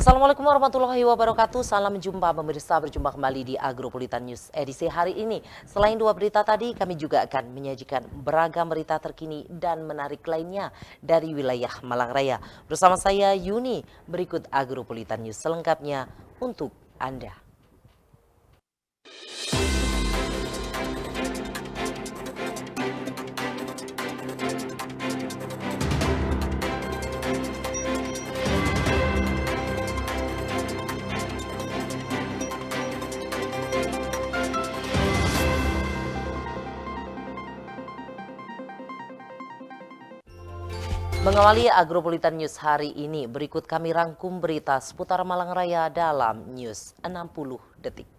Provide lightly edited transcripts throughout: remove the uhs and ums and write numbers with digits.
Assalamualaikum warahmatullahi wabarakatuh. Salam jumpa pemirsa, berjumpa kembali di Agropolitan News edisi hari ini. Selain dua berita tadi, kami juga akan menyajikan beragam berita terkini dan menarik lainnya dari wilayah Malang Raya. Bersama saya Yuni, berikut Agropolitan News selengkapnya untuk Anda. Mengawali Agropolitan News hari ini, berikut kami rangkum berita seputar Malang Raya dalam News 60 Detik.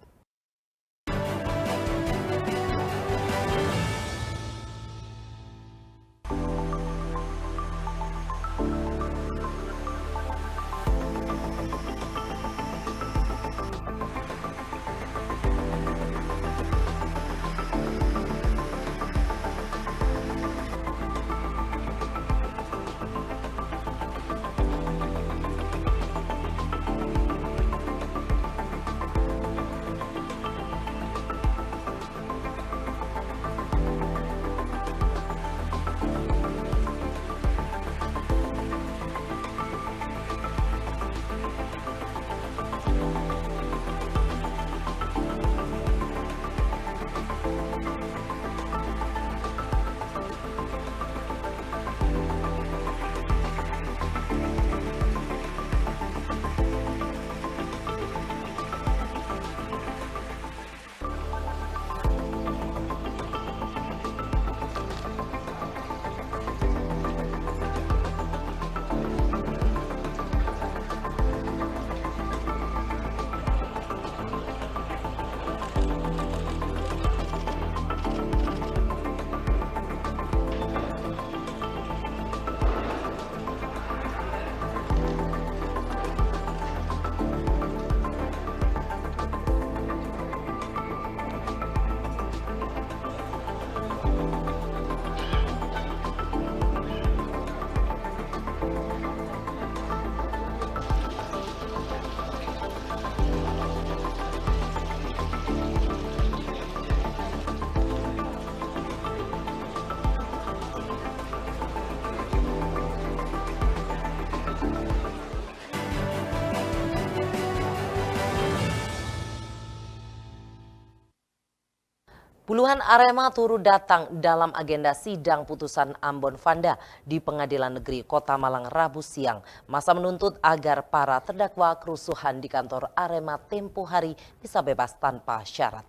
Puluhan Arema turut datang dalam agenda sidang putusan Ambon Vanda di Pengadilan Negeri Kota Malang Rabu siang. Masa menuntut agar para terdakwa kerusuhan di kantor Arema tempo hari bisa bebas tanpa syarat.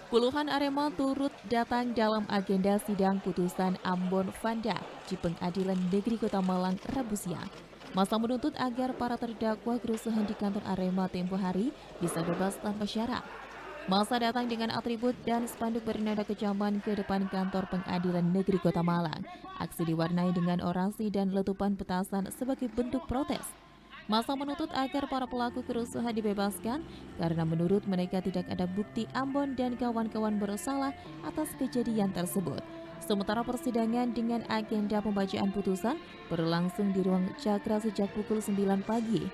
Puluhan Arema turut datang dalam agenda sidang putusan Ambon Vanda di Pengadilan Negeri Kota Malang Rabu siang. Masa menuntut agar para terdakwa kerusuhan di kantor Arema tempo hari bisa bebas tanpa syarat. Masa datang dengan atribut dan spanduk bernada kecaman ke depan kantor Pengadilan Negeri Kota Malang. Aksi diwarnai dengan orasi dan letupan petasan sebagai bentuk protes. Masa menuntut agar para pelaku kerusuhan dibebaskan karena menurut mereka tidak ada bukti Ambon dan kawan-kawan bersalah atas kejadian tersebut. Sementara persidangan dengan agenda pembacaan putusan berlangsung di ruang Cakra sejak pukul 9 pagi.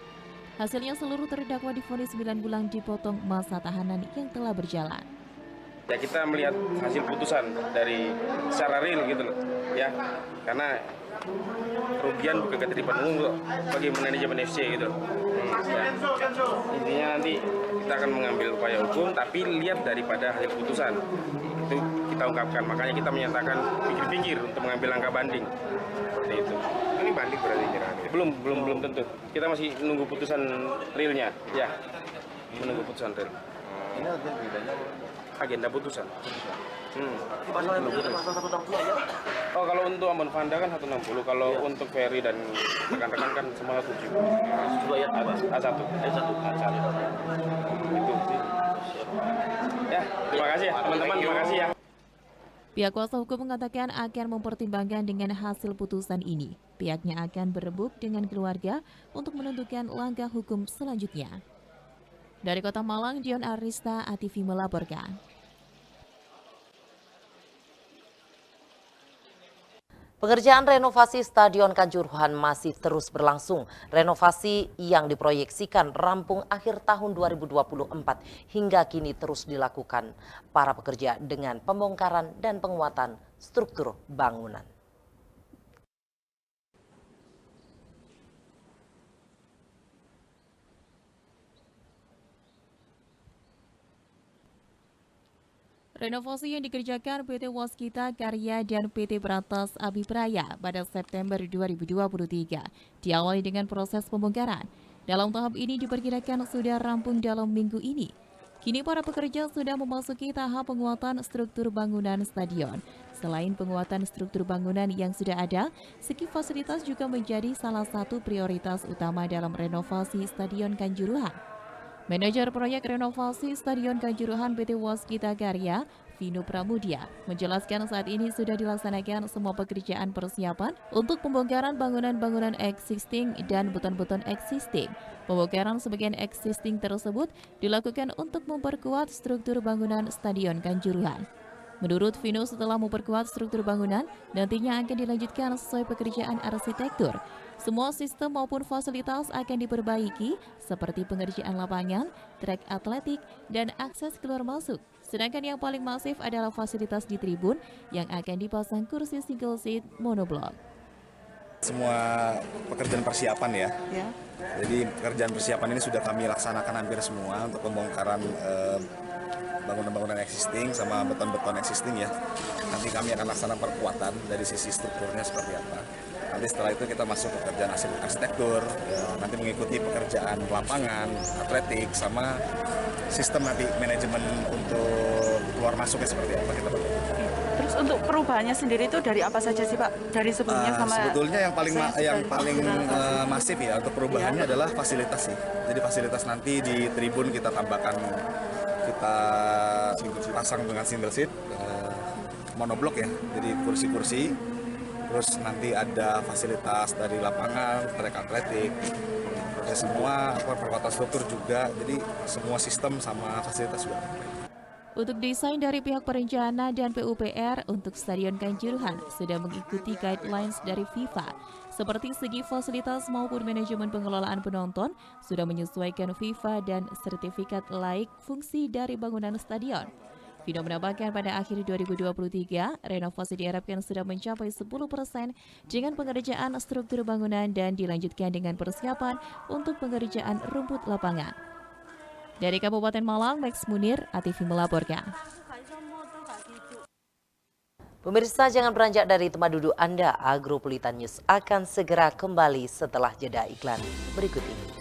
Hasilnya seluruh terdakwa divonis 9 bulan dipotong masa tahanan yang telah berjalan. Ya, kita melihat hasil putusan dari secara real gitu loh ya, karena kerugian bukan keterlibatan umum bagi manajemen FC gitu. Ya. Intinya nanti kita akan mengambil upaya hukum, tapi lihat daripada hasil putusan itu kita ungkapkan, makanya kita menyatakan pikir-pikir untuk mengambil langkah banding seperti itu. Ini banding berarti Belum tentu. Kita masih menunggu putusan realnya ya, menunggu putusan real. Ini bedanya agenda putusan. pasal 160 aja. Oh, kalau untuk Ambon Vanda kan 160, kalau untuk Ferry dan rekan-rekan kan semua 7. Juga ya A1. A1. Itu sih. Ya, terima kasih ya teman-teman, terima kasih ya. Pihak kuasa hukum mengatakan akan mempertimbangkan dengan hasil putusan ini. Pihaknya akan berebut dengan keluarga untuk menentukan langkah hukum selanjutnya. Dari Kota Malang, Dion Arista, ATV melaporkan. Pengerjaan renovasi Stadion Kanjuruhan masih terus berlangsung. Renovasi yang diproyeksikan rampung akhir tahun 2024 hingga kini terus dilakukan para pekerja dengan pembongkaran dan penguatan struktur bangunan. Renovasi yang dikerjakan PT Waskita Karya dan PT Berantas Abipraya pada September 2023 diawali dengan proses pembongkaran. Dalam tahap ini diperkirakan sudah rampung dalam minggu ini. Kini para pekerja sudah memasuki tahap penguatan struktur bangunan stadion. Selain penguatan struktur bangunan yang sudah ada, segi fasilitas juga menjadi salah satu prioritas utama dalam renovasi Stadion Kanjuruhan. Manajer proyek renovasi Stadion Kanjuruhan PT Waskita Karya, Vino Pramudia, menjelaskan saat ini sudah dilaksanakan semua pekerjaan persiapan untuk pembongkaran bangunan-bangunan existing dan beton-beton existing. Pembongkaran sebagian existing tersebut dilakukan untuk memperkuat struktur bangunan Stadion Kanjuruhan. Menurut Vino, setelah memperkuat struktur bangunan, nantinya akan dilanjutkan sesuai pekerjaan arsitektur. Semua sistem maupun fasilitas akan diperbaiki, seperti pengerjaan lapangan, trek atletik, dan akses keluar masuk. Sedangkan yang paling masif adalah fasilitas di tribun yang akan dipasang kursi single seat monoblok. Semua pekerjaan persiapan ya. Jadi pekerjaan persiapan ini sudah kami laksanakan hampir semua untuk pembongkaran bangunan-bangunan existing sama beton-beton existing ya. Nanti kami akan laksanakan perkuatan dari sisi strukturnya seperti apa. Nanti setelah itu kita masuk ke pekerjaan arsitektur, nanti mengikuti pekerjaan lapangan, atletik, sama sistem nanti manajemen untuk keluar masuknya seperti apa kita pakai. Terus untuk perubahannya sendiri itu dari apa saja sih Pak? Dari sebelumnya sama sebetulnya yang paling masif ya untuk perubahannya adalah fasilitas sih. Jadi fasilitas nanti di tribun kita tambahkan, kita pasang dengan single seat, monoblok ya. Jadi kursi-kursi. Terus nanti ada fasilitas dari lapangan, trek atletik, ya semua perkuatan struktur juga. Jadi semua sistem sama fasilitas juga. Untuk desain dari pihak perencana dan PUPR untuk Stadion Kanjuruhan sudah mengikuti guidelines dari FIFA. Seperti segi fasilitas maupun manajemen pengelolaan penonton sudah menyesuaikan FIFA dan sertifikat laik fungsi dari bangunan stadion. Vino menambahkan pada akhir 2023, renovasi diharapkan sudah mencapai 10% dengan pengerjaan struktur bangunan dan dilanjutkan dengan persiapan untuk pengerjaan rumput lapangan. Dari Kabupaten Malang, Max Munir, ATV melaporkan. Pemirsa, jangan beranjak dari tempat duduk Anda. Agropolitan News akan segera kembali setelah jeda iklan berikut ini.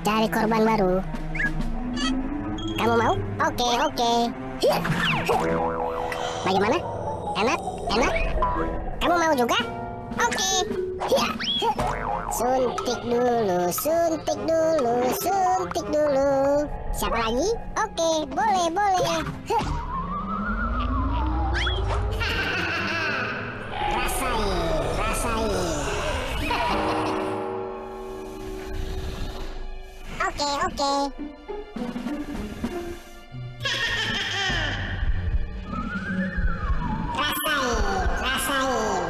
Cari korban baru. Kamu mau? Oke. Bagaimana? Enak? Kamu mau juga? Oke. Suntik dulu. Siapa lagi? Oke, boleh. Rasain. Oke. Rasain.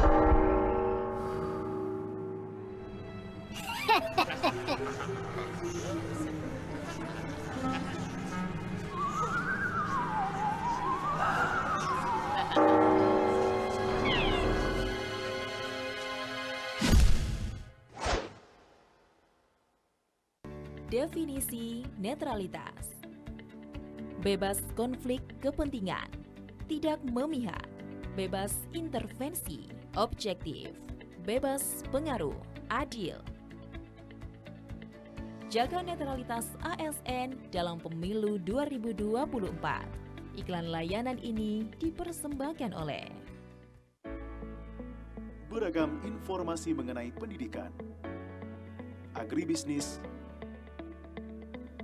Definisi netralitas. Bebas konflik kepentingan, tidak memihak, bebas intervensi, objektif, bebas pengaruh, adil. Jaga netralitas ASN dalam pemilu 2024. Iklan layanan ini dipersembahkan oleh beragam informasi mengenai pendidikan, agribisnis,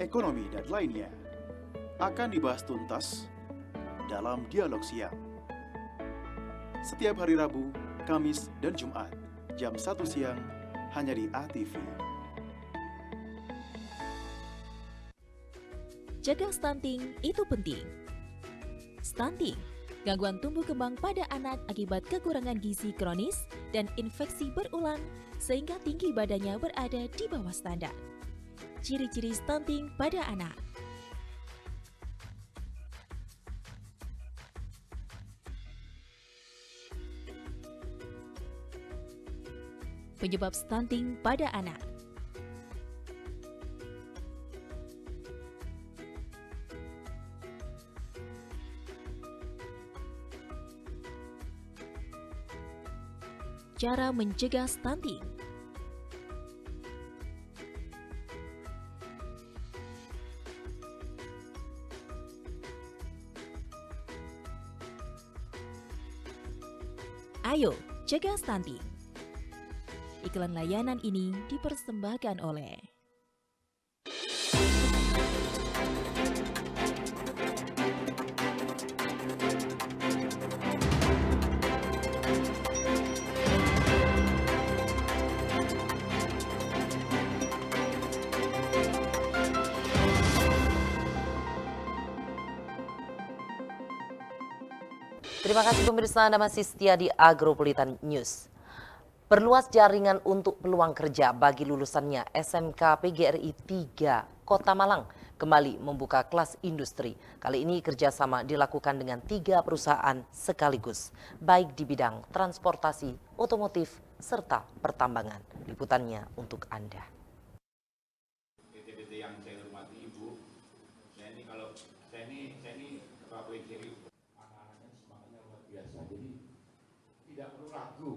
ekonomi, dan lainnya akan dibahas tuntas dalam Dialog Siang. Setiap hari Rabu, Kamis, dan Jumat, jam 1 siang, hanya di ATV. Jaga stunting itu penting. Stunting, gangguan tumbuh kembang pada anak akibat kekurangan gizi kronis dan infeksi berulang sehingga tinggi badannya berada di bawah standar. Ciri-ciri stunting pada anak. Penyebab stunting pada anak. Cara mencegah stunting. Ayo, cegah stunting. Iklan layanan ini dipersembahkan oleh Terima kasih pemirsa, Anda masih setia di Agropolitan News. Perluas jaringan untuk peluang kerja bagi lulusannya SMK PGRI 3 Kota Malang kembali membuka kelas industri. Kali ini kerjasama dilakukan dengan 3 perusahaan sekaligus, baik di bidang transportasi, otomotif, serta pertambangan. Liputannya untuk Anda. PT-PT yang saya hormati Ibu, saya ini Kepala PGRI, anak-anaknya semangatnya luar biasa, jadi tidak perlu ragu.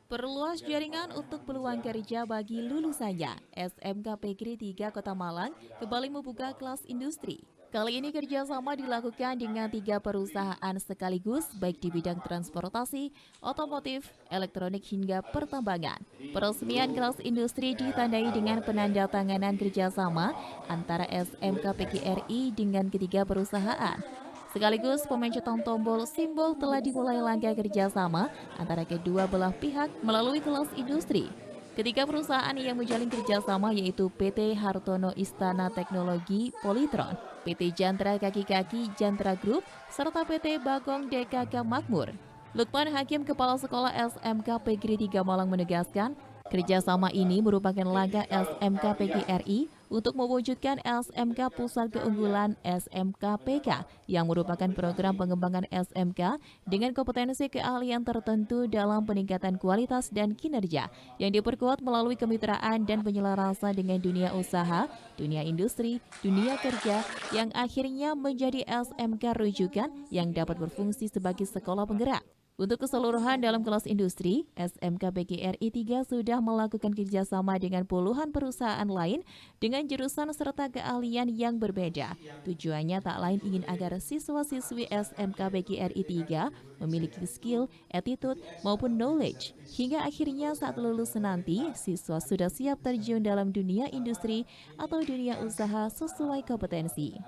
Perluas jaringan untuk peluang kerja bagi lulusannya, SMK PGRI 3 Kota Malang kembali membuka kelas industri. Kali ini kerjasama dilakukan dengan 3 perusahaan sekaligus, baik di bidang transportasi, otomotif, elektronik hingga pertambangan. Peresmian kelas industri ditandai dengan penandatanganan kerjasama antara SMK PGRI dengan ketiga perusahaan. Sekaligus pemencatan tombol simbol telah dimulai langkah kerjasama antara kedua belah pihak melalui kelas industri. Ketiga perusahaan yang menjalin kerjasama yaitu PT Hartono Istana Teknologi Polytron, PT Jantra Kaki-Kaki Jantra Group, serta PT Bagong DKK Makmur. Lukman Hakim, Kepala Sekolah SMK PGRI 3 Malang menegaskan, kerjasama ini merupakan langkah SMK PGRI untuk mewujudkan SMK Pusat Keunggulan SMK PK yang merupakan program pengembangan SMK dengan kompetensi keahlian tertentu dalam peningkatan kualitas dan kinerja yang diperkuat melalui kemitraan dan penyelarasan dengan dunia usaha, dunia industri, dunia kerja yang akhirnya menjadi SMK rujukan yang dapat berfungsi sebagai sekolah penggerak. Untuk keseluruhan dalam kelas industri, SMK PGRI 3 sudah melakukan kerjasama dengan puluhan perusahaan lain dengan jurusan serta keahlian yang berbeda. Tujuannya tak lain ingin agar siswa-siswi SMK PGRI 3 memiliki skill, attitude, maupun knowledge. Hingga akhirnya saat lulus nanti, siswa sudah siap terjun dalam dunia industri atau dunia usaha sesuai kompetensi.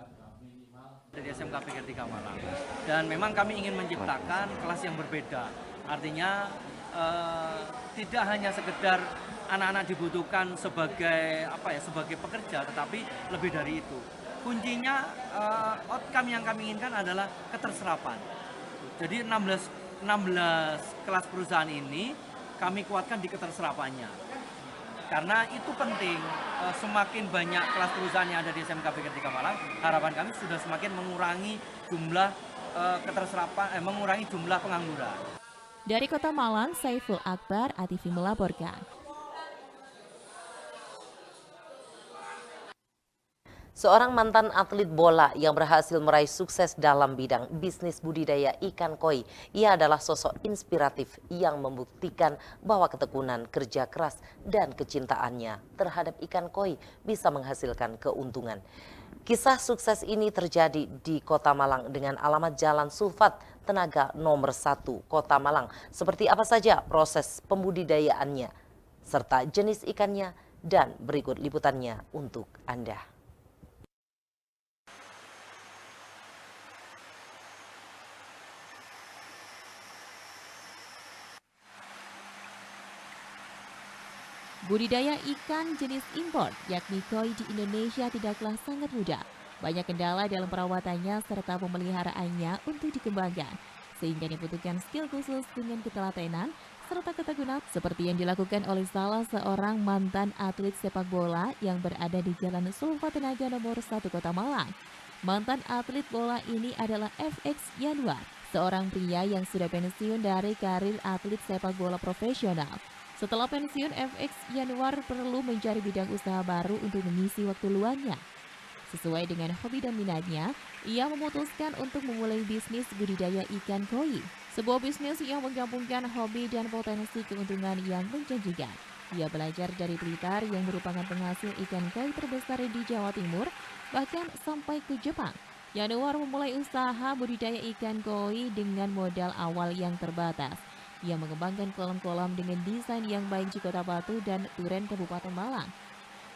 Dari SMK PGRI 3 Malang, dan memang kami ingin menciptakan kelas yang berbeda, artinya tidak hanya sekedar anak-anak dibutuhkan sebagai sebagai pekerja, tetapi lebih dari itu. Kuncinya outcome yang kami inginkan adalah keterserapan. Jadi 16 kelas perusahaan ini kami kuatkan di keterserapannya. Karena itu penting, semakin banyak kelas perusahaan yang ada di SMK PGRI 3 Malang, harapan kami sudah semakin mengurangi jumlah keterserapan, mengurangi jumlah pengangguran. Dari Kota Malang, Saiful Akbar, ATV melaporkan. Seorang mantan atlet bola yang berhasil meraih sukses dalam bidang bisnis budidaya ikan koi. Ia adalah sosok inspiratif yang membuktikan bahwa ketekunan, kerja keras, dan kecintaannya terhadap ikan koi bisa menghasilkan keuntungan. Kisah sukses ini terjadi di Kota Malang dengan alamat Jalan Sulfat Tenaga nomor 1 Kota Malang. Seperti apa saja proses pembudidayaannya, serta jenis ikannya, dan berikut liputannya untuk Anda. Budidaya ikan jenis impor, yakni koi di Indonesia tidaklah sangat mudah. Banyak kendala dalam perawatannya serta pemeliharaannya untuk dikembangkan, sehingga dibutuhkan skill khusus dengan ketelatenan serta ketekunan seperti yang dilakukan oleh salah seorang mantan atlet sepak bola yang berada di Jalan Sulfatenaga nomor 1 Kota Malang. Mantan atlet bola ini adalah FX Yanuar, seorang pria yang sudah pensiun dari karir atlet sepak bola profesional. Setelah pensiun, FX Yanuar perlu mencari bidang usaha baru untuk mengisi waktu luangnya. Sesuai dengan hobi dan minatnya, ia memutuskan untuk memulai bisnis budidaya ikan koi. Sebuah bisnis yang menggabungkan hobi dan potensi keuntungan yang menjanjikan. Ia belajar dari Blitar yang merupakan penghasil ikan koi terbesar di Jawa Timur, bahkan sampai ke Jepang. Yanuar memulai usaha budidaya ikan koi dengan modal awal yang terbatas. Ia mengembangkan kolam-kolam dengan desain yang baik di Kota Batu dan Duren, Kabupaten Malang,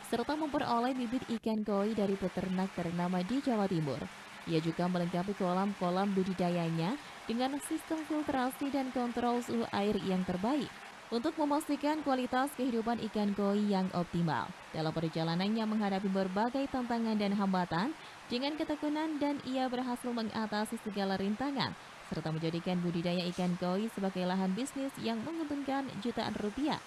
serta memperoleh bibit ikan koi dari peternak ternama di Jawa Timur. Ia juga melengkapi kolam-kolam budidayanya dengan sistem filtrasi dan kontrol suhu air yang terbaik untuk memastikan kualitas kehidupan ikan koi yang optimal. Dalam perjalanannya menghadapi berbagai tantangan dan hambatan, dengan ketekunan dan ia berhasil mengatasi segala rintangan, serta menjadikan budidaya ikan koi sebagai lahan bisnis yang menguntungkan jutaan rupiah.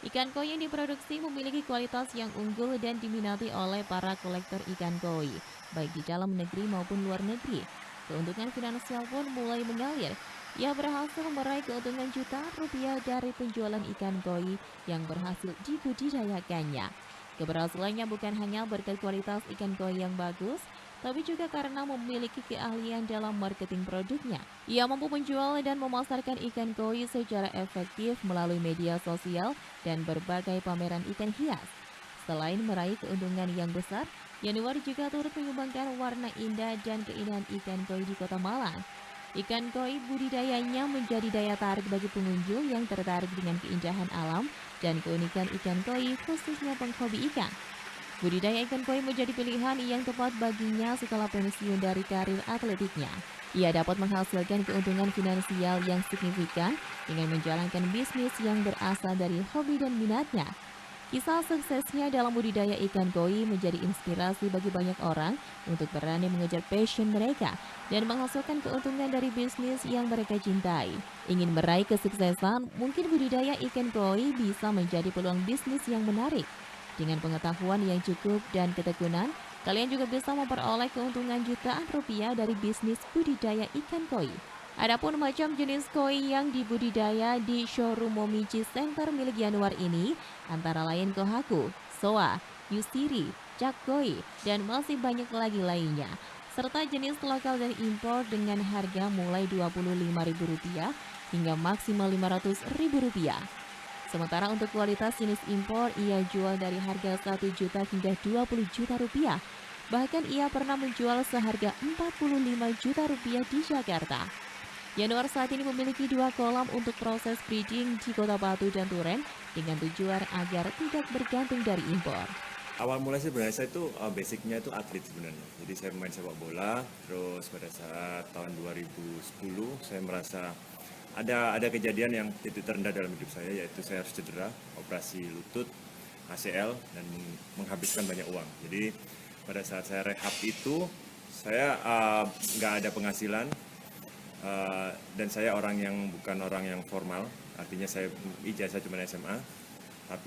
Ikan koi yang diproduksi memiliki kualitas yang unggul dan diminati oleh para kolektor ikan koi, baik di dalam negeri maupun luar negeri. Keuntungan finansial pun mulai mengalir. Ia berhasil meraih keuntungan jutaan rupiah dari penjualan ikan koi yang berhasil dibudidayakannya. Keberhasilannya bukan hanya berkat kualitas ikan koi yang bagus, tapi juga karena memiliki keahlian dalam marketing produknya. Ia mampu menjual dan memasarkan ikan koi secara efektif melalui media sosial dan berbagai pameran ikan hias. Selain meraih keuntungan yang besar, Yanuar juga turut menyumbangkan warna indah dan keindahan ikan koi di Kota Malang. Ikan koi budidayanya menjadi daya tarik bagi pengunjung yang tertarik dengan keindahan alam dan keunikan ikan koi, khususnya penghobi ikan. Budidaya ikan koi menjadi pilihan yang tepat baginya setelah pensiun dari karir atletiknya. Ia dapat menghasilkan keuntungan finansial yang signifikan dengan menjalankan bisnis yang berasal dari hobi dan minatnya. Kisah suksesnya dalam budidaya ikan koi menjadi inspirasi bagi banyak orang untuk berani mengejar passion mereka dan menghasilkan keuntungan dari bisnis yang mereka cintai. Ingin meraih kesuksesan, mungkin budidaya ikan koi bisa menjadi peluang bisnis yang menarik. Dengan pengetahuan yang cukup dan ketekunan, kalian juga bisa memperoleh keuntungan jutaan rupiah dari bisnis budidaya ikan koi. Adapun macam jenis koi yang dibudidaya di showroom Momiji Center milik Yanuar ini antara lain kohaku, soa, yusiri, cak koi, dan masih banyak lagi lainnya. Serta jenis lokal dan impor dengan harga mulai Rp25.000 hingga maksimal Rp500.000. Sementara untuk kualitas jenis impor, ia jual dari harga 1 juta hingga 20 juta rupiah. Bahkan ia pernah menjual seharga 45 juta rupiah di Jakarta. Yanuar saat ini memiliki 2 kolam untuk proses breeding di Kota Batu dan Duren dengan tujuan agar tidak bergantung dari impor. Awal mulai sebenarnya saya itu basicnya itu atlet sebenarnya. Jadi saya main sepak bola, terus pada saat tahun 2010 saya merasa ada kejadian yang titik terendah dalam hidup saya, yaitu saya harus cedera, operasi lutut, ACL, dan menghabiskan banyak uang. Jadi pada saat saya rehab itu, saya nggak ada penghasilan, dan saya bukan orang yang formal, artinya saya ijazah cuma SMA,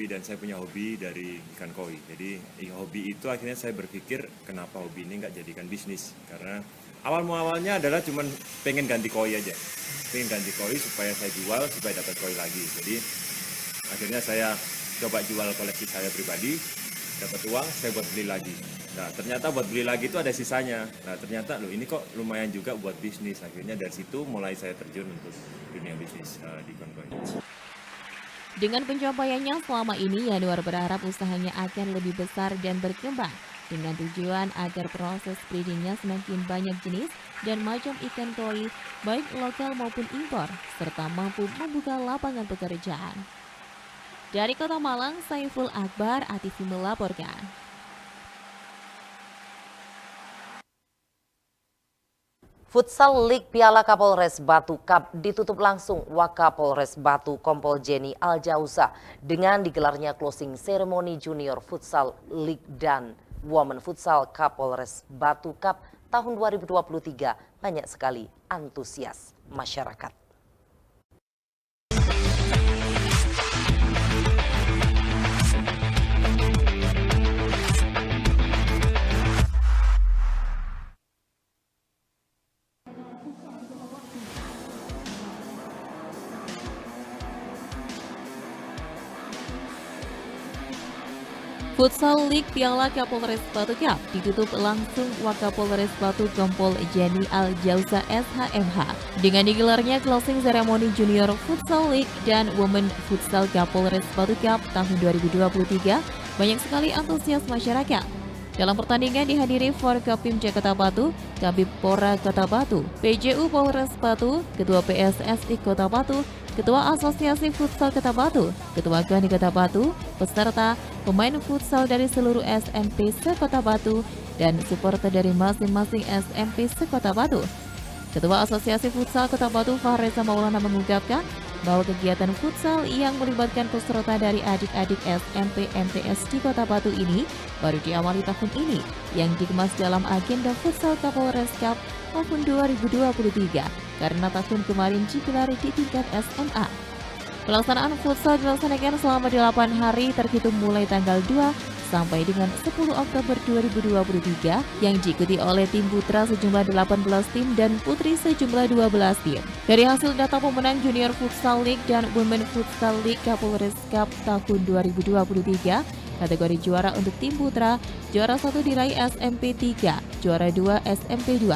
dan saya punya hobi dari ikan koi. Jadi hobi itu akhirnya saya berpikir kenapa hobi ini nggak jadikan bisnis, karena awalnya adalah cuma pengen ganti koi aja. Pengen ganti koi supaya saya jual, supaya dapat koi lagi. Jadi akhirnya saya coba jual koleksi saya pribadi, dapat uang, saya buat beli lagi. Nah ternyata buat beli lagi itu ada sisanya. Nah ternyata ini kok lumayan juga buat bisnis. Akhirnya dari situ mulai saya terjun untuk dunia bisnis di ikan koi. Dengan pencapaiannya selama ini, Yanuar berharap usahanya akan lebih besar dan berkembang, dengan tujuan agar proses breedingnya semakin banyak jenis dan macam ikan koi, baik lokal maupun impor, serta mampu membuka lapangan pekerjaan. Dari Kota Malang, Saiful Akbar, ATV melaporkan. Futsal League Piala Kapolres Batu Cup ditutup langsung Wakapolres Batu Kompol Jenny Aljausa dengan digelarnya closing ceremony Junior Futsal League dan Women Futsal Kapolres Batu Cup tahun 2023. Banyak sekali antusias masyarakat. Futsal League Piala Kapolres Batu Cup ditutup langsung Wakapolres Batu Kompol Jenny Aljausa SHMH dengan digelarnya closing ceremony Junior Futsal League dan Women Futsal Kapolres Batu Cup tahun 2023. Banyak sekali antusias masyarakat. Dalam pertandingan dihadiri Forkopimda Kota Batu, Kabid Pora Kota Batu, PJU Polres Batu, Ketua PSSI Kota Batu, Ketua Asosiasi Futsal Kota Batu, Ketua KONI Kota Batu, peserta, pemain futsal dari seluruh SMP se-Kota Batu, dan supporter dari masing-masing SMP se-Kota Batu. Ketua Asosiasi Futsal Kota Batu Fahreza Maulana mengungkapkan bahwa kegiatan futsal yang melibatkan peserta dari adik-adik SMP MTS di Kota Batu ini baru diawali tahun ini yang dikemas dalam agenda Futsal Kapolres Cup tahun 2023 karena tahun kemarin digelar di tingkat SMA. Pelaksanaan futsal dilaksanakan selama 8 hari terhitung mulai tanggal 2 sampai dengan 10 Oktober 2023 yang diikuti oleh tim putra sejumlah 18 tim dan putri sejumlah 12 tim. Dari hasil data pemenang Junior Futsal League dan Women Futsal League Kapolres Cup tahun 2023, kategori juara untuk tim putra, juara 1 diraih SMP 3, juara 2 SMP 2,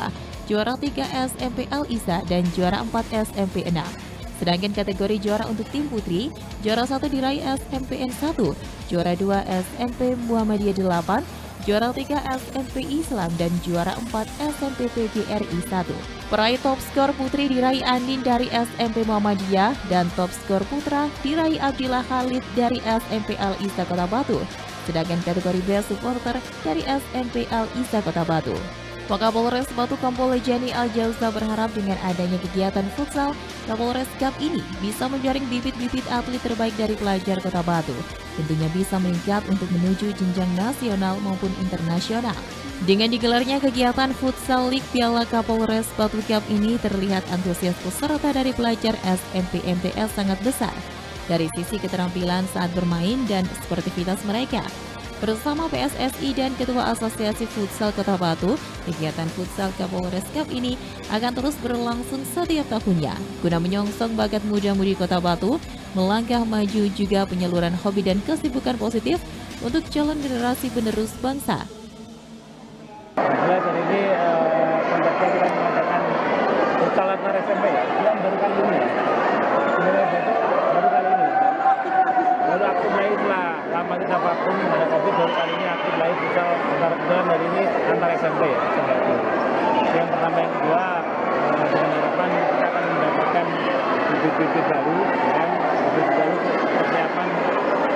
juara 3 SMP Al-Isa, dan juara 4 SMP 6. Sedangkan kategori juara untuk tim putri, juara 1 diraih SMPN 1, juara 2 SMP Muhammadiyah 8, juara 3 SMP Islam, dan juara 4 SMP PGRI 1. Peraih top skor putri diraih Andin dari SMP Muhammadiyah dan top skor putra diraih Abdillah Khalid dari SMP Al-Isa Kota Batu. Sedangkan kategori best supporter dari SMP Al-Isa Kota Batu. Wakapolres Batu Kompol Jenny Aljausa berharap dengan adanya kegiatan futsal, Kapolres Cup ini bisa menjaring bibit-bibit atlet terbaik dari pelajar Kota Batu. Tentunya bisa meningkat untuk menuju jenjang nasional maupun internasional. Dengan digelarnya kegiatan Futsal League Piala Kapolres Batu Cup ini terlihat antusias peserta dari pelajar SMP MTS sangat besar dari sisi keterampilan saat bermain dan sportivitas mereka. Bersama PSSI dan Ketua Asosiasi Futsal Kota Batu, kegiatan Futsal Kapolres Cup ini akan terus berlangsung setiap tahunnya guna menyongsong bakat muda-mudi Kota Batu, melangkah maju juga penyaluran hobi dan kesibukan positif untuk calon generasi penerus bangsa. Jelas hari ini konsepnya kita mengadakan futsal antar SMP yang baru kali ini. Baru kali ini. Baru aktif lagi setelah lama kita vakum ada COVID, baru kali ini aktif lagi futsal antar hari ini antar SMP ya. Yang pertama, yang kedua dengan harapan kita akan mendapatkan bibit-bibit baru dan bibit baru persiapan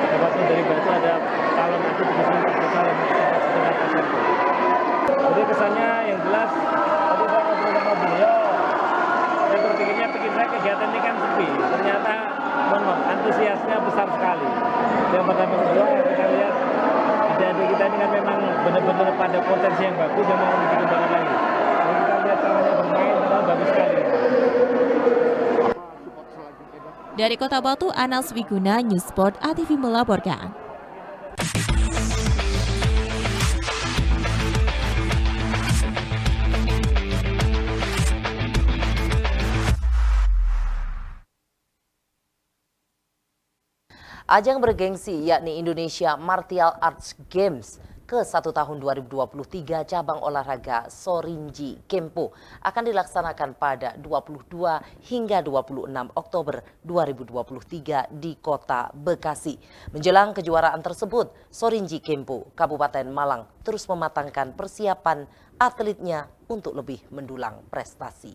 dapat dari Batu ada calon atlet di sini futsal yang setelah SMP. Jadi kesannya yang jelas tadi saya ngobrol sama beliau, saya berpikirnya saya kegiatan ini kan sepi, ternyata antusiasnya besar sekali. Yang pertama, kedua kita lihat adik-adik kita ini kan memang benar-benar pada potensi yang bagus dan mau lebih kembali lagi. Jadi kita lihat caranya bermain memang bagus sekali. Dari Kota Batu, Anas Wiguna, News Sport ATV melaporkan. Ajang bergengsi yakni Indonesia Martial Arts Games ke-1 tahun 2023 cabang olahraga Sorinji Kempo akan dilaksanakan pada 22 hingga 26 Oktober 2023 di Kota Bekasi. Menjelang kejuaraan tersebut, Sorinji Kempo Kabupaten Malang terus mematangkan persiapan atletnya untuk lebih mendulang prestasi.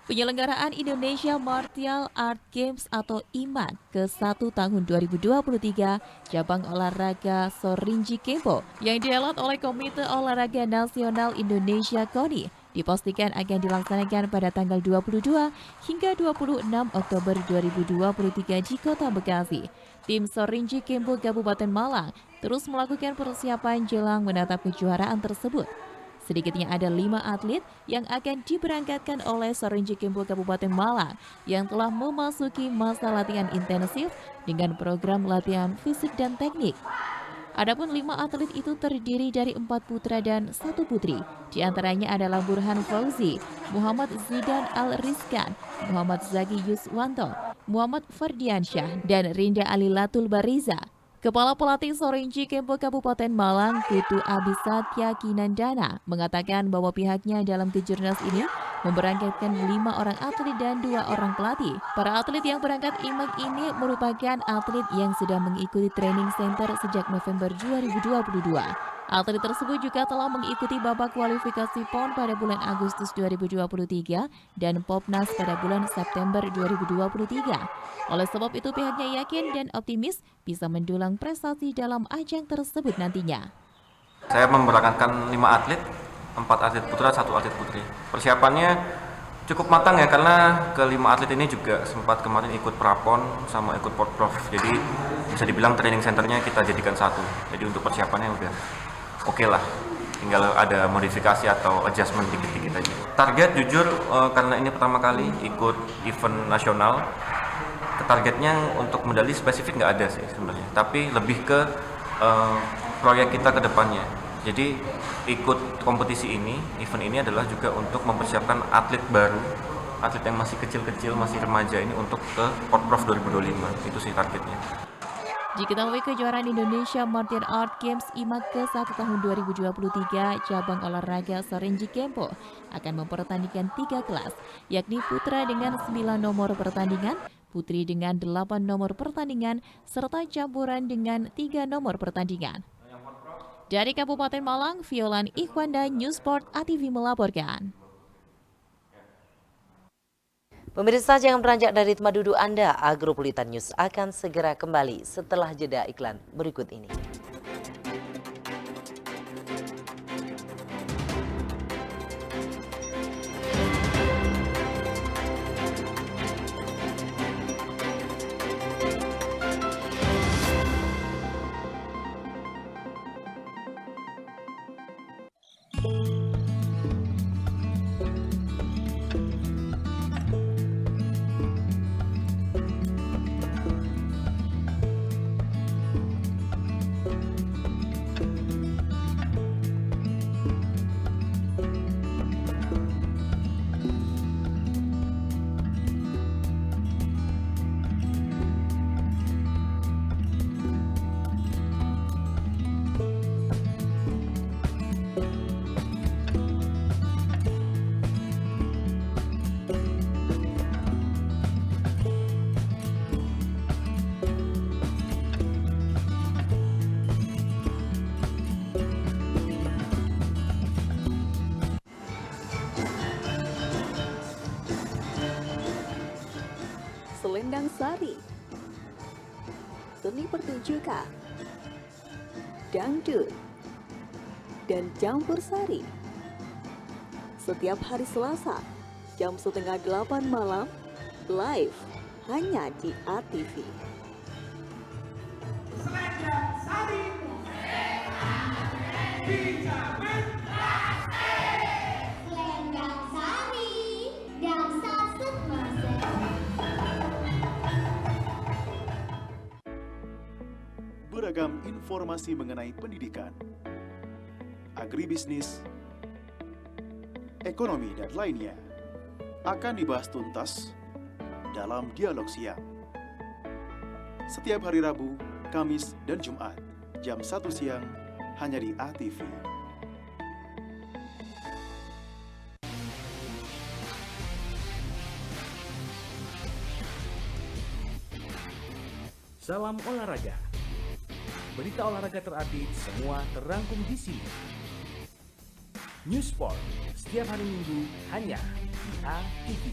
Penyelenggaraan Indonesia Martial Art Games atau IMAG ke-1 tahun 2023 cabang olahraga Sorinji Kempo yang dihelat oleh Komite Olahraga Nasional Indonesia KONI dipastikan akan dilaksanakan pada tanggal 22 hingga 26 Oktober 2023 di Kota Bekasi. Tim Sorinji Kempo Kabupaten Malang terus melakukan persiapan jelang menatap kejuaraan tersebut. Sedikitnya ada 5 atlet yang akan diberangkatkan oleh Sorinji Kempo Kabupaten Malang yang telah memasuki masa latihan intensif dengan program latihan fisik dan teknik. Adapun 5 atlet itu terdiri dari 4 putra dan 1 putri. Di antaranya adalah Burhan Fauzi, Muhammad Zidan Al-Rizkan, Muhammad Zaki Yuswanto, Muhammad Fardiansyah, dan Rinda Alilatul Bariza. Kepala Pelatih Sorinji Kempo Kabupaten Malang, Putu Abisatya Kinandana, mengatakan bahwa pihaknya dalam kejurnas ini memberangkatkan 5 orang atlet dan 2 orang pelatih. Para atlet yang berangkat IMAG ini merupakan atlet yang sudah mengikuti training center sejak November 2022. Atlet tersebut juga telah mengikuti babak kualifikasi PON pada bulan Agustus 2023 dan Popnas pada bulan September 2023. Oleh sebab itu pihaknya yakin dan optimis bisa mendulang prestasi dalam ajang tersebut nantinya. Saya memberangkatkan 5 atlet, 4 atlet putra, 1 atlet putri. Persiapannya cukup matang ya, karena ke-5 atlet ini juga sempat kemarin ikut prapon sama ikut porprov. Jadi bisa dibilang training centernya kita jadikan satu. Jadi untuk persiapannya udah oke lah, tinggal ada modifikasi atau adjustment dikit-dikit aja. Target jujur karena ini pertama kali ikut event nasional, targetnya untuk medali spesifik nggak ada sih sebenarnya, tapi lebih ke proyek kita ke depannya. Jadi ikut kompetisi ini, event ini adalah juga untuk mempersiapkan atlet baru, atlet yang masih kecil-kecil, masih remaja ini untuk ke Porprov 2025, itu sih targetnya. Diketahui kejuaraan Indonesia Martial Art Games IMAG ke-1 tahun 2023 cabang olahraga Sorinji Kempo akan mempertandingkan 3 kelas, yakni putra dengan 9 nomor pertandingan, putri dengan 8 nomor pertandingan, serta campuran dengan 3 nomor pertandingan. Dari Kabupaten Malang, Violan Ikhwanda, Newsport ATV melaporkan. Pemirsa, jangan beranjak dari tempat duduk Anda. Agropolitan News akan segera kembali setelah jeda iklan berikut ini. Selendang Sari, seni pertunjukan, dangdut, dan campur sari. Setiap hari Selasa, jam 7:30 malam, live hanya di ATV. Selendang Sari, dijamin pasti. Selendang Sari, dansa semasa. Beragam informasi mengenai pendidikan, agribisnis, ekonomi, dan lainnya akan dibahas tuntas dalam Dialog Siang. Setiap hari Rabu, Kamis, dan Jumat, jam 1 siang, hanya di ATV. Salam olahraga. Berita olahraga terupdate semua terangkum di sini. Newsport setiap hari Minggu hanya di ATV.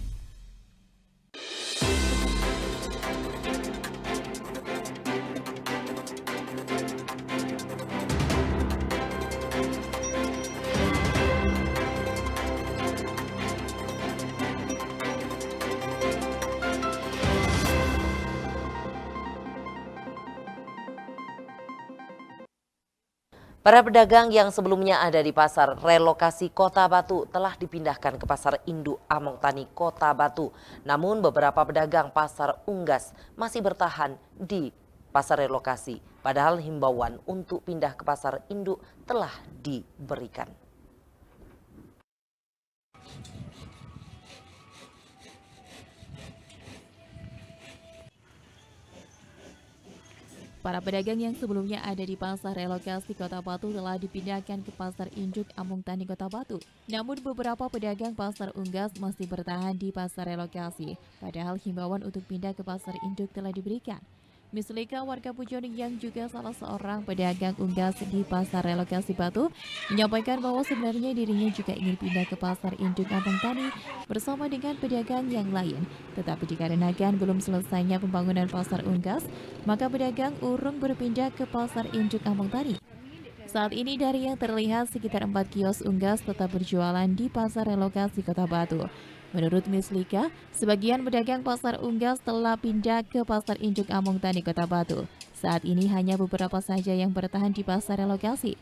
Para pedagang yang sebelumnya ada di pasar relokasi Kota Batu telah dipindahkan ke pasar induk Among Tani Kota Batu. Namun beberapa pedagang pasar Unggas masih bertahan di pasar relokasi. Padahal himbauan untuk pindah ke pasar induk telah diberikan. Para pedagang yang sebelumnya ada di pasar relokasi Kota Batu telah dipindahkan ke pasar induk Among Tani Kota Batu. Namun beberapa pedagang pasar Unggas masih bertahan di pasar relokasi. Padahal himbauan untuk pindah ke pasar induk telah diberikan. Miss Lika, warga Pujon yang juga salah seorang pedagang unggas di pasar relokasi Batu, menyampaikan bahwa sebenarnya dirinya juga ingin pindah ke pasar induk Among Tani bersama dengan pedagang yang lain. Tetapi dikarenakan belum selesainya pembangunan pasar unggas, maka pedagang urung berpindah ke pasar induk Among Tani. Saat ini dari yang terlihat sekitar 4 kios unggas tetap berjualan di pasar relokasi Kota Batu. Menurut Miss Lika, sebagian pedagang pasar unggas telah pindah ke pasar induk Among Tani Kota Batu. Saat ini hanya beberapa saja yang bertahan di pasar relokasi.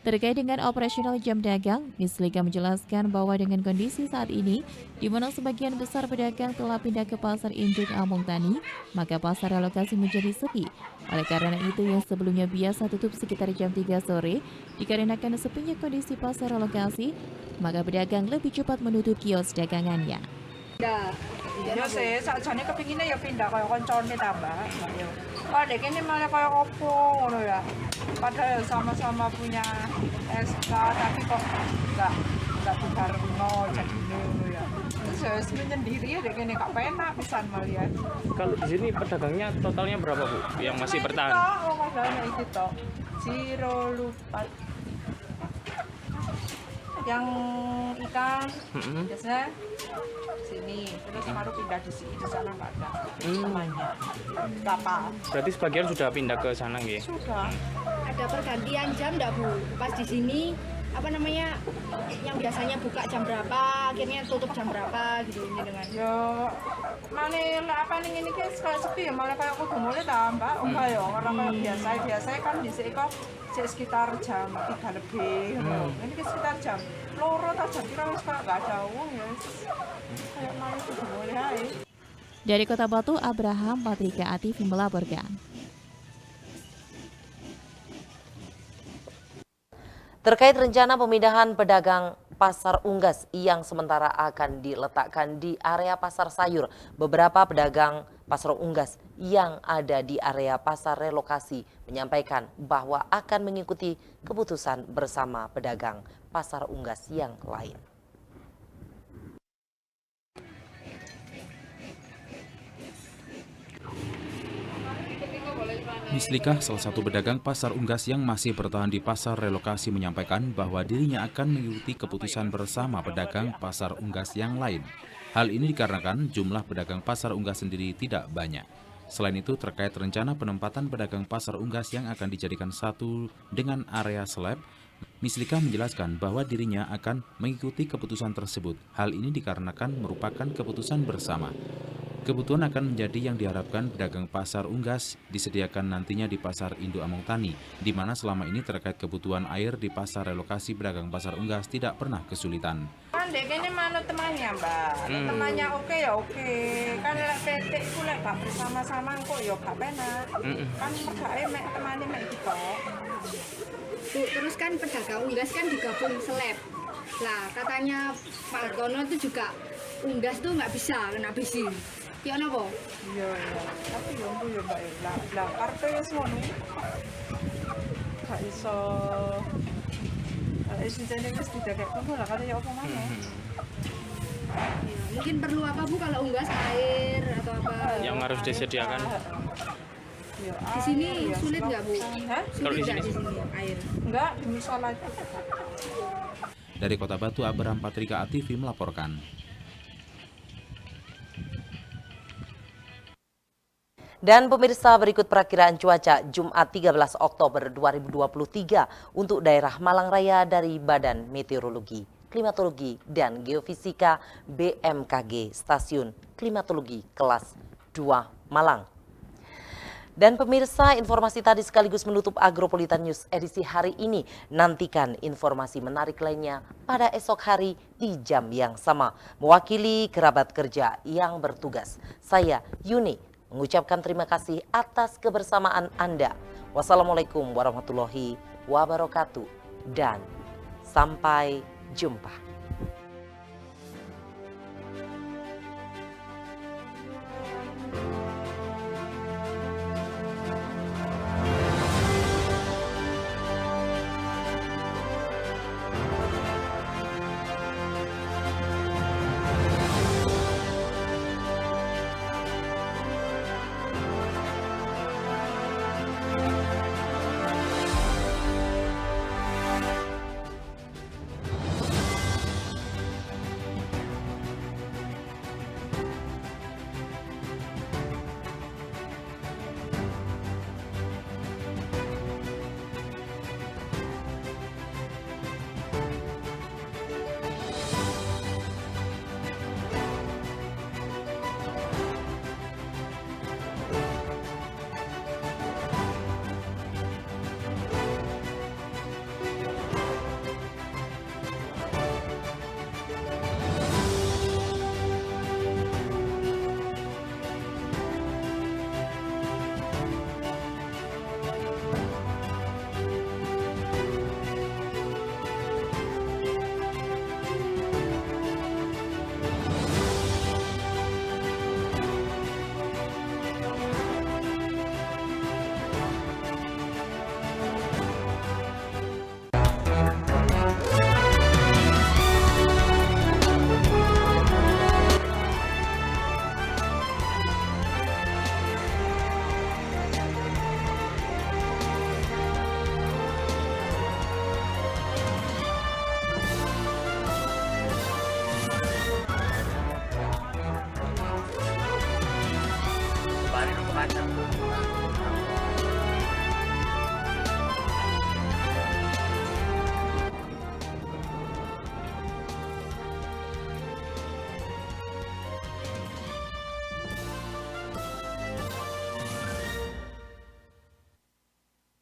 Terkait dengan operasional jam dagang, Miss Lika menjelaskan bahwa dengan kondisi saat ini, di mana sebagian besar pedagang telah pindah ke pasar induk Among Tani, maka pasar relokasi menjadi sepi. Oleh karena itu yang sebelumnya biasa tutup sekitar jam 3 sore, dikarenakan sepinya kondisi pasar relokasi, maka pedagang lebih cepat menutup kios dagangannya. Ya sih, sakjane kepinginnya ya pindah kaya koncone tambah. Kalau dek ini malah kaya opo ngono ya. Padahal sama-sama punya SK tapi kok enggak dibarengno jadi ngono ya. Terus ya menyendiri ya dek ini gak penak pisan malian. Kalau di sini pedagangnya totalnya berapa, Bu? Yang masih bertahan? Oh, padahal iki tok. Jiro lupa. Yang ikan biasanya sini, terus baru pindah di sini, di sana nggak ada temannya. Berapa? Berarti sebagian sudah pindah ke sana, nggih? Sudah. Ada pergantian jam nggak Bu? Pas di sini apa namanya yang biasanya buka jam berapa, akhirnya tutup jam berapa gitu ini dengan. Yo, mana apa nih ini kayak sepi ya, malah kayak aku mulai tambah, enggak ya orang kayak biasa kan di sini kok sekitar jam 3 lebih. Ini kayak sekitar jam loro atau jam kira wis nggak ada uang ya. Kayak mana itu boleh aja. Dari Kota Batu, Abraham Patrika Atif melaporkan. Terkait rencana pemindahan pedagang pasar unggas yang sementara akan diletakkan di area pasar sayur, beberapa pedagang pasar unggas yang ada di area pasar relokasi menyampaikan bahwa akan mengikuti keputusan bersama pedagang pasar unggas yang lain. Miss Lika, salah satu pedagang pasar unggas yang masih bertahan di pasar relokasi, menyampaikan bahwa dirinya akan mengikuti keputusan bersama pedagang pasar unggas yang lain. Hal ini dikarenakan jumlah pedagang pasar unggas sendiri tidak banyak. Selain itu, terkait rencana penempatan pedagang pasar unggas yang akan dijadikan satu dengan area slab, Miss Lika menjelaskan bahwa dirinya akan mengikuti keputusan tersebut. Hal ini dikarenakan merupakan keputusan bersama. Kebutuhan akan menjadi yang diharapkan pedagang pasar unggas disediakan nantinya di pasar induk Among Tani, di mana selama ini terkait kebutuhan air di pasar relokasi pedagang pasar unggas tidak pernah kesulitan. Kan dek ini mana temannya Mbak, temannya oke ya oke, kan lek PT itu lek gak bersama-sama kok ya gak penak, kan mergae mek temane mek gitu. Bu, terus kan pedagang unggas kan digabung seleb. Lah katanya Pak Hartono itu juga unggas tuh nggak bisa kena bisi. Ya napa? Iya, tapi yo ya Mbak ya. Lah kartu ya semono. Gak iso. Wis jane wis didakek kono lah kate ya apa maneh. Mungkin perlu apa Bu kalau unggas air atau apa? Yang harus disediakan. Di sini sulit nggak Bu? Sulit nggak di sini air? Enggak, di musola aja. Dari Kota Batu, Abraham Patrika ATV melaporkan. Dan pemirsa, berikut perakiraan cuaca Jumat 13 Oktober 2023 untuk daerah Malang Raya dari Badan Meteorologi, Klimatologi, dan Geofisika BMKG Stasiun Klimatologi Kelas 2 Malang. Dan pemirsa, informasi tadi sekaligus menutup Agropolitan News edisi hari ini. Nantikan informasi menarik lainnya pada esok hari di jam yang sama. Mewakili kerabat kerja yang bertugas, saya Yuni mengucapkan terima kasih atas kebersamaan Anda. Wassalamualaikum warahmatullahi wabarakatuh dan sampai jumpa. Balik ke